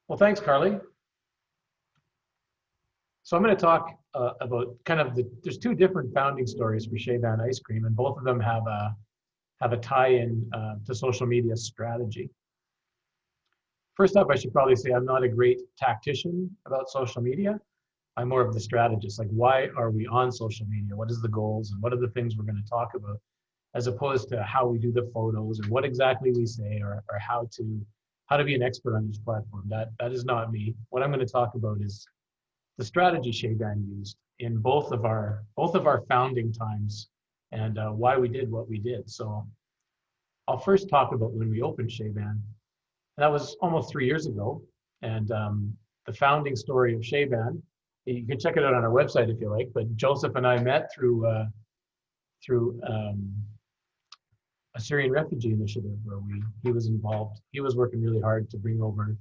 Well, thanks, Carly. So I'm going to talk about kind of there's two different founding stories for Chaeban ice cream, and both of them have a tie-in to social media strategy. First up, I should probably say I'm not a great tactician about social media. I'm more of the strategist. Like, why are we on social media? What is the goals, and what are the things we're going to talk about, as opposed to how we do the photos or what exactly we say, or how to be an expert on each platform. That is not me. What I'm going to talk about is the strategy Chaeban used in both of our founding times, and why we did what we did. So I'll first talk about when we opened Chaeban. That was almost 3 years ago, and the founding story of Chaeban. You can check it out on our website if you like. But Joseph and I met through a Syrian refugee initiative where he was involved. He was working really hard to bring over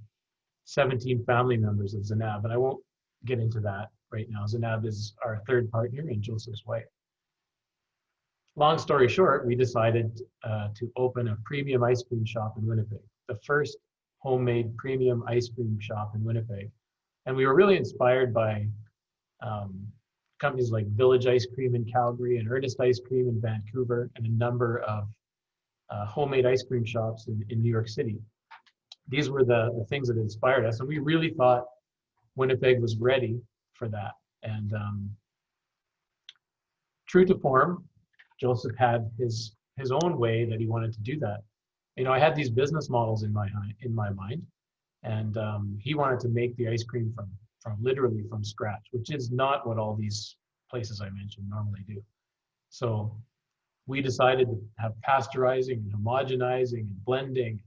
17 family members of Zainab, and I won't get into that right now. Zainab is our third partner and Joseph's wife. Long story short, we decided to open a premium ice cream shop in Winnipeg, the first homemade premium ice cream shop in Winnipeg. And we were really inspired by companies like Village Ice Cream in Calgary and Ernest Ice Cream in Vancouver, and a number of homemade ice cream shops in New York City. These were the things that inspired us, and we really thought Winnipeg was ready for that. And true to form, Joseph had his own way that he wanted to do that. I had these business models in my mind, and he wanted to make the ice cream from literally from scratch, which is not what all these places I mentioned normally do. So we decided to have pasteurizing and homogenizing and blending,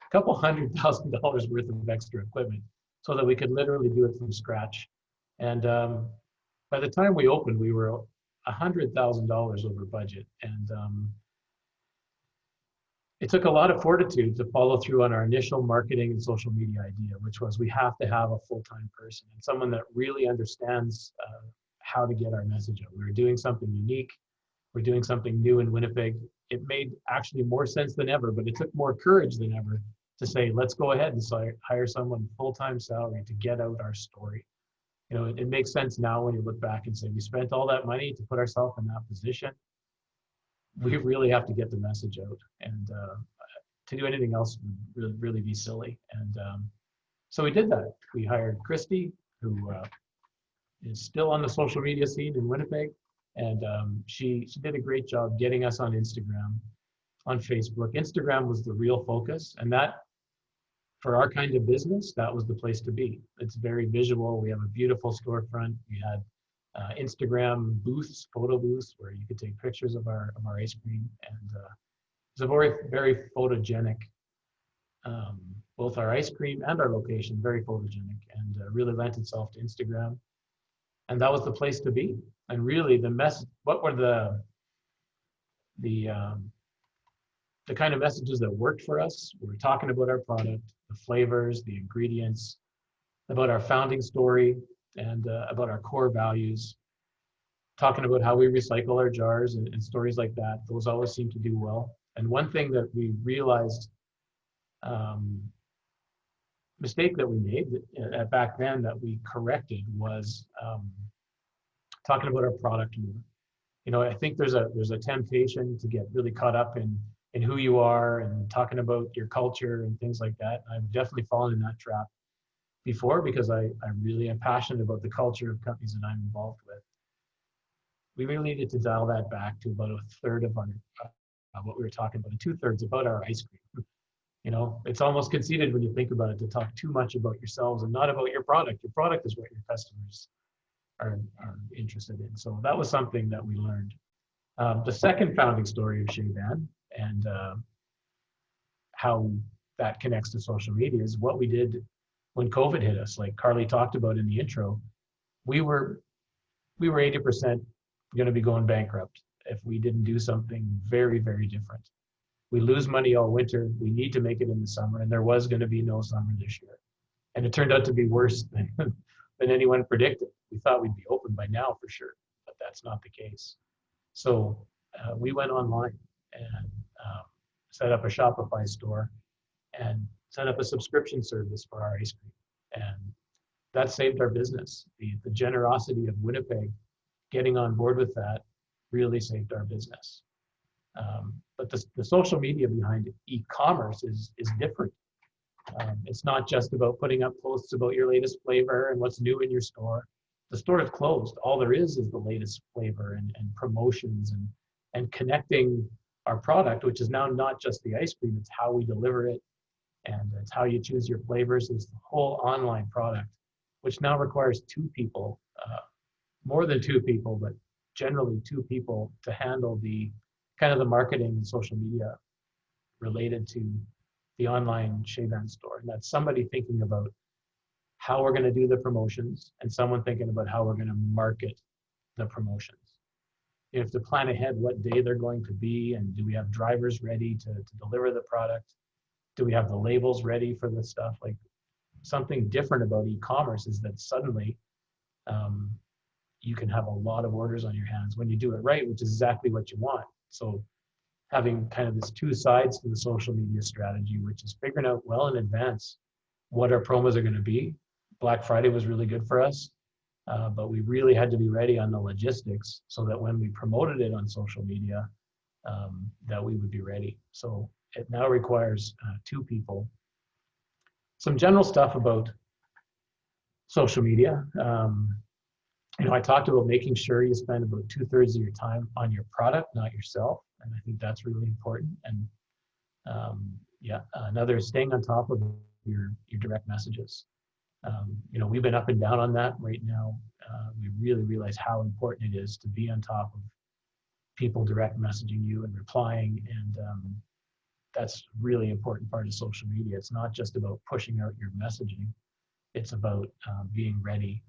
a couple $100,000 worth of extra equipment, so that we could literally do it from scratch. And by the time we opened, we were $100,000 over budget, and it took a lot of fortitude to follow through on our initial marketing and social media idea, which was we have to have a full-time person and someone that really understands how to get our message out. We were doing something unique. We're doing something new in Winnipeg. It made actually more sense than ever, but it took more courage than ever to say, let's go ahead and hire someone full-time salary to get out our story. It makes sense now when you look back and say, we spent all that money to put ourselves in that position. We really have to get the message out, and to do anything else would really be silly. And so we did that. We hired Christy, who is still on the social media scene in Winnipeg, and she did a great job getting us on Instagram, on Facebook. Instagram was the real focus, and that, for our kind of business, that was the place to be. It's very visual. We have a beautiful storefront. We had Instagram booths, photo booths, where you could take pictures of our ice cream, and it's a very, very photogenic. Both our ice cream and our location, very photogenic, and really lent itself to Instagram. And that was the place to be. And really, what were the kind of messages that worked for us? We were talking about our product, the flavors, the ingredients, about our founding story, and about our core values, talking about how we recycle our jars and stories like that. Those always seem to do well. And one thing that we realized, mistake that we made back then that we corrected, was talking about our product more. I think there's a temptation to get really caught up in who you are and talking about your culture and things like that. I've definitely fallen in that trap before, because I really am passionate about the culture of companies that I'm involved with. We really needed to dial that back to about a third of our what we were talking about, and 2/3 about our ice cream. It's almost conceited when you think about it to talk too much about yourselves and not about your product. Your product is what your customers are interested in. So that was something that we learned. The second founding story of Chaeban, and how that connects to social media, is what we did when COVID hit us. Like Carly talked about in the intro, we were 80% going to be going bankrupt if we didn't do something very, very different. We lose money all winter. We need to make it in the summer, and there was going to be no summer this year. And it turned out to be worse than anyone predicted. We thought we'd be open by now for sure, but that's not the case. So we went online and set up a Shopify store and set up a subscription service for our ice cream. that saved our business. The generosity of Winnipeg getting on board with that really saved our business. But the social media behind e-commerce is different. It's not just about putting up posts about your latest flavor and what's new in your store. The store is closed. All there is the latest flavor and promotions and connecting our product, which is now not just the ice cream, it's how we deliver it, and it's how you choose your flavors. It's the whole online product, which now requires two people, more than two people, but generally two people to handle the kind of the marketing and social media related to the online Chaeban store. And that's somebody thinking about how we're going to do the promotions and someone thinking about how we're going to market the promotions. You have to plan ahead what day they're going to be, and do we have drivers ready to deliver the product? Do we have the labels ready for the stuff? Like, something different about e-commerce is that suddenly you can have a lot of orders on your hands when you do it right, which is exactly what you want. So having kind of this two sides to the social media strategy, which is figuring out well in advance what our promos are going to be. Black Friday was really good for us, but we really had to be ready on the logistics so that when we promoted it on social media, that we would be ready. So it now requires two people. Some general stuff about social media. I talked about making sure you spend about 2/3 of your time on your product, not yourself. And I think that's really important. And another is staying on top of your direct messages. We've been up and down on that right now. We really realize how important it is to be on top of people direct messaging you and replying. And that's really important part of social media. It's not just about pushing out your messaging. It's about being ready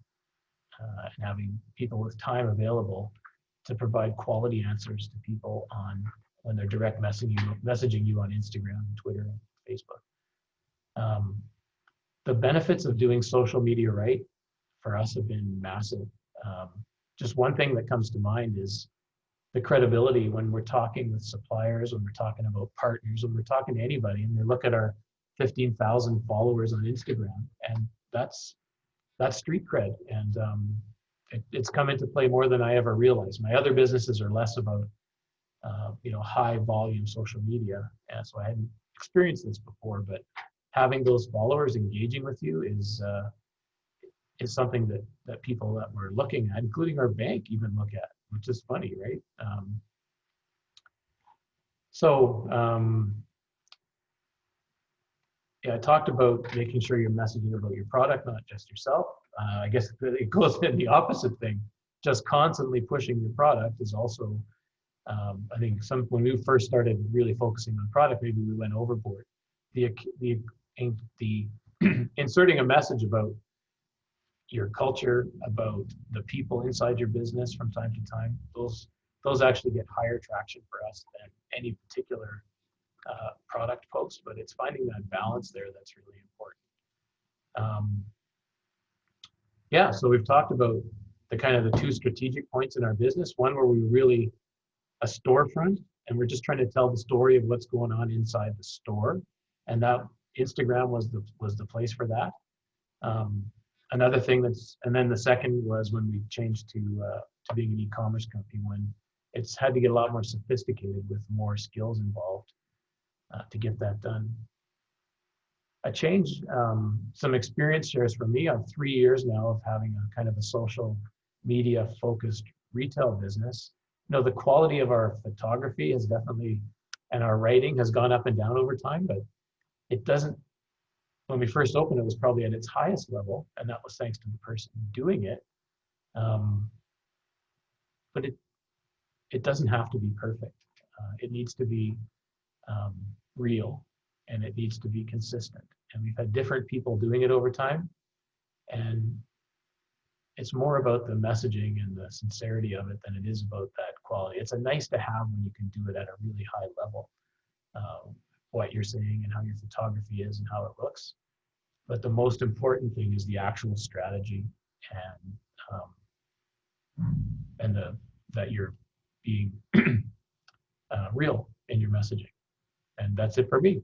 and having people with time available to provide quality answers to people when they're direct messaging you on Instagram, Twitter, and Facebook. The benefits of doing social media right for us have been massive. Just one thing that comes to mind is the credibility when we're talking with suppliers, when we're talking about partners, when we're talking to anybody, and they look at our 15,000 followers on Instagram, and that's street cred. And it's come into play more than I ever realized. My other businesses are less about high volume social media, and so I hadn't experienced this before. But having those followers engaging with you is something that people that we're looking at, including our bank, even look at, which is funny, right? I talked about making sure you're messaging about your product, not just yourself. I guess it goes in the opposite thing. Just constantly pushing your product is also, I think, when we first started really focusing on product, maybe we went overboard. The inserting a message about your culture, about the people inside your business from time to time, those actually get higher traction for us than any particular product post. But it's finding that balance there that's really important. So we've talked about the two strategic points in our business. One where we're really a storefront, and we're just trying to tell the story of what's going on inside the store, and that Instagram was the place for that. Another thing and then the second was when we changed to being an e-commerce company, when it's had to get a lot more sophisticated with more skills involved to get that done. A change, some experience shares for me. I'm 3 years now of having a kind of a social media focused retail business. The quality of our photography has definitely, and our writing has gone up and down over time, but it doesn't. When we first opened, it was probably at its highest level, and that was thanks to the person doing it. But it doesn't have to be perfect. It needs to be real, and it needs to be consistent. And we've had different people doing it over time, and it's more about the messaging and the sincerity of it than it is about that quality. It's a nice to have when you can do it at a really high level, what you're saying and how your photography is and how it looks. But the most important thing is the actual strategy and that you're being real in your messaging. And that's it for me.